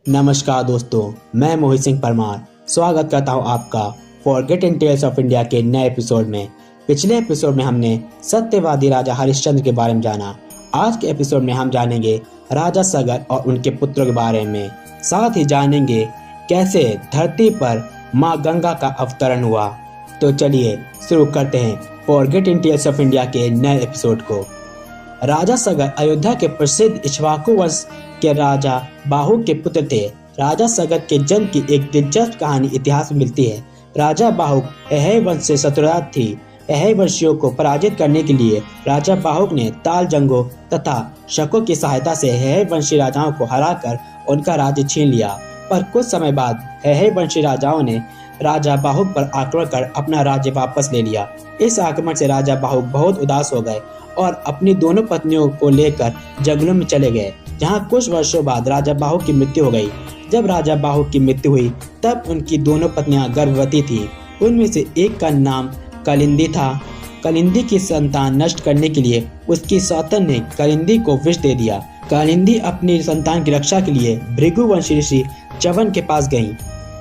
नमस्कार दोस्तों, मैं मोहित सिंह परमार स्वागत करता हूं आपका फॉरगेटन टेल्स ऑफ इंडिया के नए एपिसोड में। पिछले एपिसोड में हमने सत्यवादी राजा हरिश्चंद्र के बारे में जाना। आज के एपिसोड में हम जानेंगे राजा सगर और उनके पुत्रों के बारे में। साथ ही जानेंगे कैसे धरती पर माँ गंगा का अवतरण हुआ। तो चलिए शुरू करते हैं फॉरगेटन टेल्स ऑफ इंडिया के नए एपिसोड को। राजा सगर अयोध्या के प्रसिद्ध इक्ष्वाकु वंश के राजा बाहु के पुत्र थे। राजा सगर के जन्म की एक दिलचस्प कहानी इतिहास में मिलती है। राजा बाहु अहेय वंश से शत्रुता थी। अहेय वंशियों को पराजित करने के लिए राजा बाहु ने ताल जंगों तथा शकों की सहायता से अहेय वंशी राजाओं को हराकर उनका राज्य छीन लिया। पर कुछ समय बाद अहेय वंशी राजाओं ने राजा बाहु पर आक्रमण कर अपना राज्य वापस ले लिया। इस आक्रमण से राजा बाहु बहुत उदास हो गए और अपनी दोनों पत्नियों को लेकर जंगलों में चले गए, जहां कुछ वर्षों बाद राजा बाहु की मृत्यु हो गई। जब राजा बाहु की मृत्यु हुई तब उनकी दोनों पत्नियां गर्भवती थीं। उनमें से एक का नाम कलिंदी था। कलिंदी की संतान नष्ट करने के लिए उसकी सौतन ने कलिंदी को विष दे दिया। कलिंदी अपनी संतान की रक्षा के लिए भृगुवंशी ऋषि च्यवन के पास गई।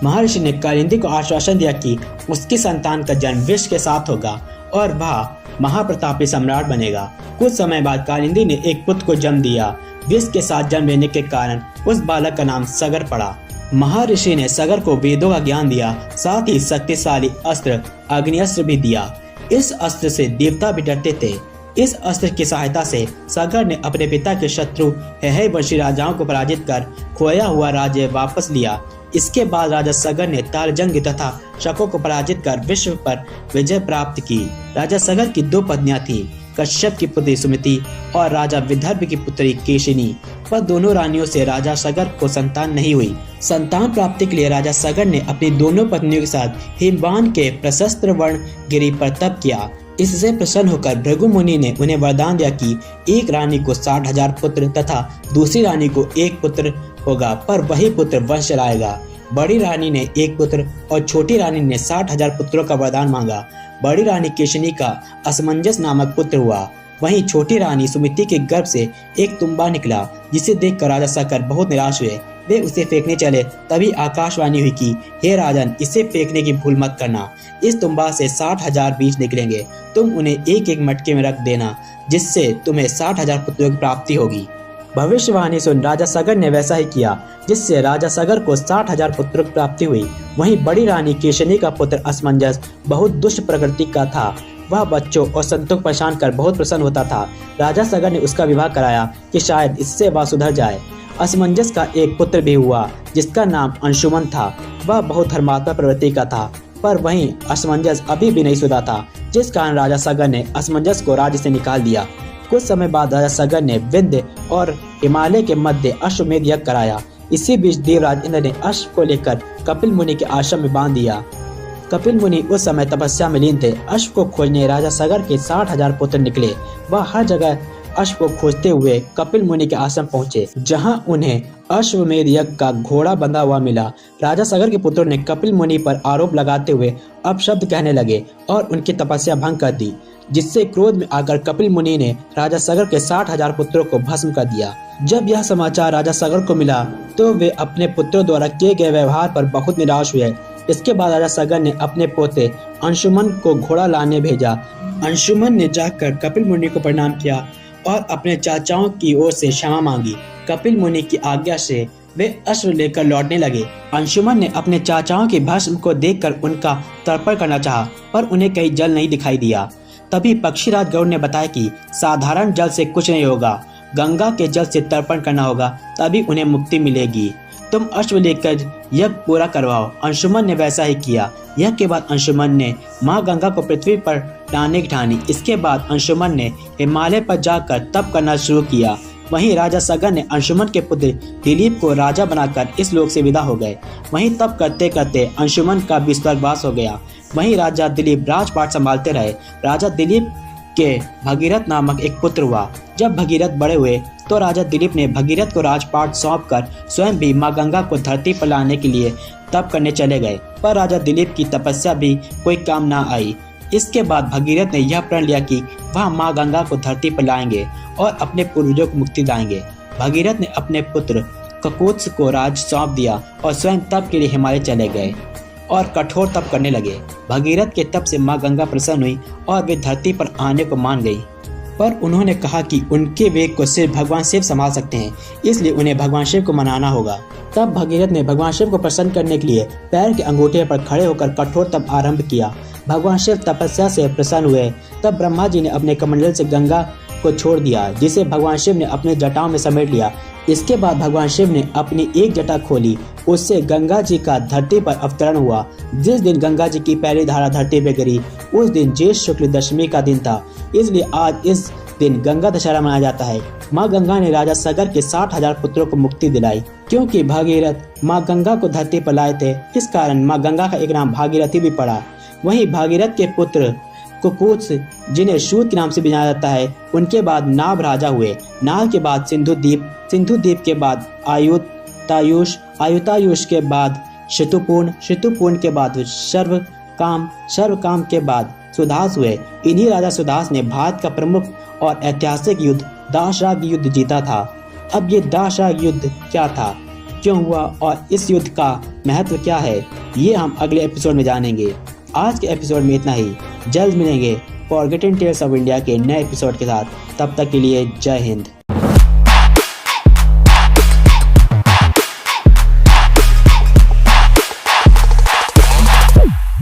महर्षि ने कलिंदी को आश्वासन दिया कि उसकी संतान का जन्म विष के साथ होगा और वह महाप्रतापी सम्राट बनेगा। कुछ समय बाद कालिंदी ने एक पुत्र को जन्म दिया। विष के साथ जन्म लेने के कारण उस बालक का नाम सगर पड़ा। महर्षि ने सगर को वेदों का ज्ञान दिया, साथ ही शक्तिशाली अस्त्र अग्निअस्त्र भी दिया। इस अस्त्र से देवता भी डरते थे। इस अस्त्र की सहायता से सगर ने अपने पिता के शत्रु अहेय वंशी राजाओं को पराजित कर खोया हुआ राज्य वापस लिया। इसके बाद राजा सगर ने तालजंग तथा शकों को पराजित कर विश्व पर विजय प्राप्त की। राजा सगर की दो पत्नियां थीं, कश्यप की पुत्री सुमति और राजा विदर्भ की पुत्री केशिनी। पर दोनों रानियों से राजा सगर को संतान नहीं हुई। संतान प्राप्ति के लिए राजा सगर ने अपनी दोनों पत्नियों के साथ हिमवान के प्रशस्त वर्ण गिरी पर तप किया। इससे प्रसन्न होकर भृगु मुनि ने उन्हें वरदान दिया कि एक रानी को 60,000 पुत्र तथा दूसरी रानी को एक पुत्र होगा, पर वही पुत्र वंश चलाएगा। बड़ी रानी ने एक पुत्र और छोटी रानी ने 60,000 पुत्रों का वरदान मांगा। बड़ी रानी केशिनी का असमंजस नामक पुत्र हुआ। वहीं छोटी रानी सुमिति के गर्भ से एक तुम्बा निकला, जिसे देखकर राजा सगर बहुत निराश हुए। वे उसे फेंकने चले, तभी आकाशवाणी हुई कि हे राजन, इसे फेंकने की भूल मत करना। इस तुम्बा से 60,000 बीज निकलेंगे। तुम उन्हें एक एक मटके में रख देना, जिससे तुम्हें 60,000 पुत्रों की प्राप्ति होगी। भविष्यवाणी सुन राजा सगर ने वैसा ही किया, जिससे राजा सगर को 60,000 पुत्रों की प्राप्ति हुई। वहीं बड़ी रानी केशिनी का पुत्र असमंजस बहुत दुष्ट प्रकृति का था। वह बच्चों और संतों को परेशान कर बहुत प्रसन्न होता था। राजा सगर ने उसका विवाह कराया कि शायद इससे वह सुधर जाए। असमंजस का एक पुत्र भी हुआ, जिसका नाम अंशुमन था। वह बहुत धर्मात्मा प्रवृत्ति का था, पर वहीं असमंजस अभी भी नहीं सुधा था, जिस कारण राजा सगर ने असमंजस को राज्य से निकाल दिया। कुछ समय बाद राजा सगर ने विंध्य और हिमालय के मध्य अश्वमेध यज्ञ कराया। इसी बीच देवराज इंद्र ने अश्व को लेकर कपिल मुनि के आश्रम में बांध दिया। कपिल मुनि उस समय तपस्या में लीन थे। अश्व को खोजने राजा सगर के 60,000 पुत्र निकले। वह हर जगह अश्व को खोजते हुए कपिल मुनि के आश्रम पहुंचे, जहां उन्हें अश्वमेध यज्ञ का घोड़ा बंधा हुआ मिला। राजा सगर के पुत्रों ने कपिल मुनि पर आरोप लगाते हुए अपशब्द कहने लगे और उनकी तपस्या भंग कर दी, जिससे क्रोध में आकर कपिल मुनि ने राजा सगर के 60,000 पुत्रों को भस्म कर दिया। जब यह समाचार राजा सगर को मिला तो वे अपने पुत्रों द्वारा किए गए व्यवहार पर बहुत निराश हुए। इसके बाद राजा सगर ने अपने पोते अंशुमन को घोड़ा लाने भेजा। अंशुमन ने जाकर कपिल मुनि को प्रणाम किया और अपने चाचाओं की ओर से क्षमा मांगी। कपिल मुनि की आज्ञा से वे अश्व लेकर लौटने लगे। अंशुमन ने अपने चाचाओं के भस्म को देखकर उनका तर्पण करना चाहा, पर उन्हें कहीं जल नहीं दिखाई दिया। तभी पक्षीराज गरुड़ ने बताया कि साधारण जल से कुछ नहीं होगा, गंगा के जल से तर्पण करना होगा, तभी उन्हें मुक्ति मिलेगी। तुम अश्व लेकर यज्ञ पूरा करवाओ। अंशुमन ने वैसा ही किया। यज्ञ के बाद अंशुमन ने माँ गंगा को पृथ्वी पर लाने की ठानी। इसके बाद अंशुमन ने हिमालय पर जाकर तप करना शुरू किया। वहीं राजा सगर ने अंशुमन के पुत्र दिलीप को राजा बनाकर इस लोक से विदा हो गए। वहीं तप करते करते अंशुमन का भी स्वर्गवास हो गया। वहीं राजा दिलीप राजपाट संभालते रहे। राजा दिलीप के भगीरथ नामक एक पुत्र हुआ। जब भगीरथ बड़े हुए तो राजा दिलीप ने भगीरथ को राजपाट सौंपकर स्वयं भी माँ गंगा को धरती पर लाने के लिए तप करने चले गए, पर राजा दिलीप की तपस्या भी कोई काम ना आई। इसके बाद भगीरथ ने यह प्रण लिया कि वह माँ गंगा को धरती पर लाएंगे और अपने पूर्वजों को मुक्ति दिलाएंगे। भगीरथ ने अपने पुत्र ककोत्स को राज सौंप दिया और स्वयं तप के लिए हिमालय चले गए और कठोर तप करने लगे। भगीरथ के तप से माँ गंगा प्रसन्न हुई और वे धरती पर आने को मान गई, पर उन्होंने कहा कि उनके वेग को सिर्फ भगवान शिव संभाल सकते हैं, इसलिए उन्हें भगवान शिव को मनाना होगा। तब भगीरथ ने भगवान शिव को प्रसन्न करने के लिए पैर के अंगूठे पर खड़े होकर कठोर तप आरंभ किया। भगवान शिव तपस्या से प्रसन्न हुए। तब ब्रह्मा जी ने अपने कमंडल से गंगा को छोड़ दिया, जिसे भगवान शिव ने अपने जटाओं में समेट लिया। इसके बाद भगवान शिव ने अपनी एक जटा खोली, उससे गंगा जी का धरती पर अवतरण हुआ। जिस दिन गंगा जी की पहली धारा धरती पर गिरी उस दिन ज्येष्ठ शुक्ल दशमी का दिन था, इसलिए आज इस दिन गंगा दशहरा मनाया जाता है। माँ गंगा ने राजा सगर के 60,000 पुत्रों को मुक्ति दिलाई। क्योंकि भागीरथ माँ गंगा को धरती पर लाए थे, इस कारण माँ गंगा का एक नाम भागीरथी भी पड़ा। वहीं भागीरथ के पुत्र कुकुत्स, जिन्हें शूद के नाम से भी जाना जाता है, उनके बाद नाभ राजा हुए। नाभ के बाद सिंधुद्वीप के बाद आयुतायुष के बाद शतुपूर्ण के बाद सर्वकाम के बाद सुदास हुए। इन्हीं राजा सुदास ने भारत का प्रमुख और ऐतिहासिक युद्ध दाशराग युद्ध जीता था। अब ये दाशराग युद्ध क्या था, क्यों हुआ और इस युद्ध का महत्व क्या है, ये हम अगले एपिसोड में जानेंगे। आज के एपिसोड में इतना ही। जल्द मिलेंगे फॉरगेटन टेल्स ऑफ इंडिया के नए एपिसोड के साथ। तब तक के लिए जय हिंद।